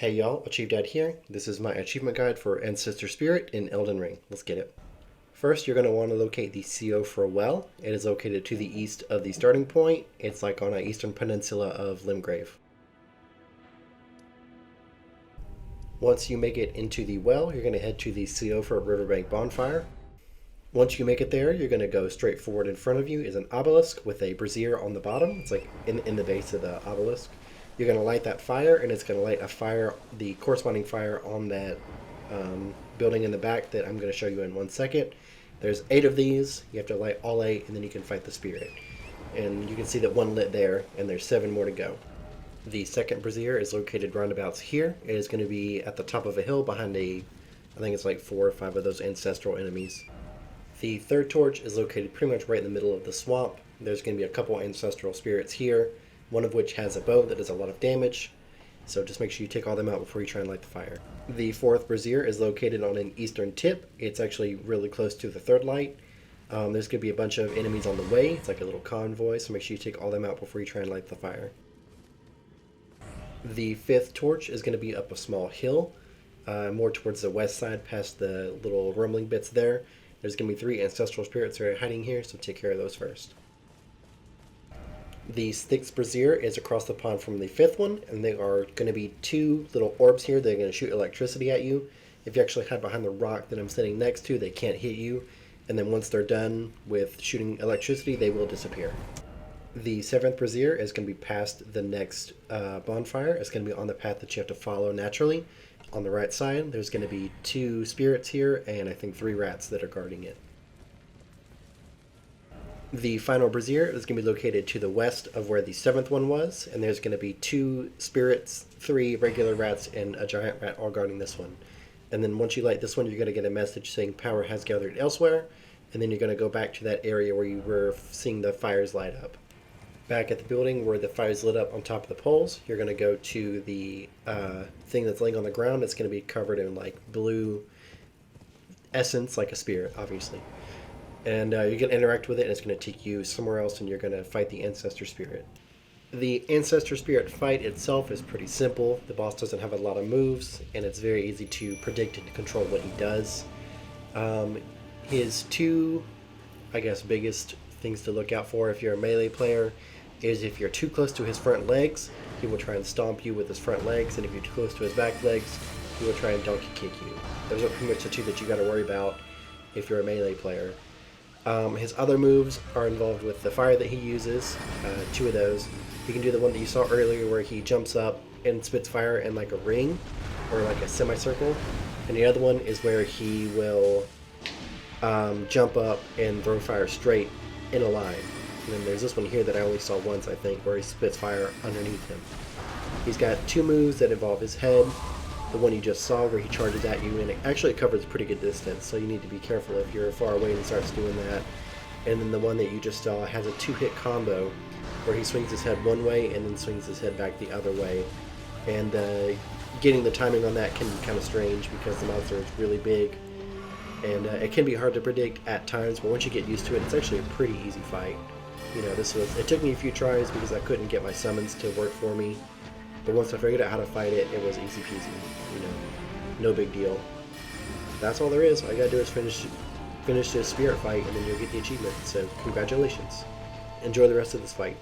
Hey y'all, Achieved Dad here. This is my achievement guide for Ancestor Spirit in Elden Ring. Let's get it. First, you're going to want to locate the CO for a well. It is located to the east of the starting point. It's like on the eastern peninsula of Limgrave. Once you make it into the well, you're going to head to the CO for a riverbank bonfire. Once you make it there, you're going to go straight forward. In front of you is an obelisk with a brazier on the bottom. It's like in the base of the obelisk. You're going to light that fire, and it's going to light a fire, the corresponding fire on that building in the back that I'm going to show you in 1 second. There's 8 of these. You have to light all 8, and then you can fight the spirit. And you can see that 1 lit there, and there's 7 more to go. The second brazier is located roundabouts here. It is going to be at the top of a hill behind I think it's like 4 or 5 of those ancestral enemies. The third torch is located pretty much right in the middle of the swamp. There's going to be a couple ancestral spirits here, one of which has a bow that does a lot of damage, so just make sure you take all them out before you try and light the fire. The fourth brazier is located on an eastern tip. It's actually really close to the third light. There's going to be a bunch of enemies on the way. It's like a little convoy, so make sure you take all them out before you try and light the fire. The fifth torch is going to be up a small hill, more towards the west side past the little rumbling bits there. There's going to be 3 ancestral spirits that are hiding here, so take care of those first. The sixth brazier is across the pond from the 5th one, and they are going to be 2 little orbs here. They're going to shoot electricity at you. If you actually hide behind the rock that I'm sitting next to, they can't hit you, and then once they're done with shooting electricity, they will disappear. The 7th brazier is going to be past the next bonfire. It's going to be on the path that you have to follow naturally. On the right side, there's going to be 2 spirits here, and I think 3 rats that are guarding it. The final brazier is going to be located to the west of where the 7th one was, and there's going to be 2 spirits, 3 regular rats, and a giant rat all guarding this one. And then once you light this one, you're going to get a message saying power has gathered elsewhere, and then you're going to go back to that area where you were seeing the fires light up. Back at the building where the fires lit up on top of the poles, you're going to go to the thing that's laying on the ground. It's going to be covered in like blue essence, like a spirit, obviously. And you can interact with it, and it's going to take you somewhere else, and you're going to fight the Ancestor Spirit. The Ancestor Spirit fight itself is pretty simple. The boss doesn't have a lot of moves, and it's very easy to predict and control what he does. His 2, I guess, biggest things to look out for if you're a melee player is if you're too close to his front legs, he will try and stomp you with his front legs, and if you're too close to his back legs, he will try and donkey kick you. Those are pretty much the 2 that you got to worry about if you're a melee player. His other moves are involved with the fire that he uses, 2 of those. You can do the one that you saw earlier where he jumps up and spits fire in like a ring or like a semicircle, and the other one is where he will jump up and throw fire straight in a line. And then there's this one here that I only saw once, I think, where he spits fire underneath him. He's got 2 moves that involve his head. The one you just saw where he charges at you, and it actually covers a pretty good distance, so you need to be careful if you're far away and he starts doing that. And then the one that you just saw has a 2-hit combo where he swings his head one way and then swings his head back the other way. And getting the timing on that can be kind of strange because the monster is really big, and it can be hard to predict at times, but once you get used to it, it's actually a pretty easy fight. You know, it took me a few tries because I couldn't get my summons to work for me. But once I figured out how to fight it, it was easy peasy, you know, no big deal. That's all there is. All you gotta do is finish this spirit fight, and then you'll get the achievement, so congratulations. Enjoy the rest of this fight.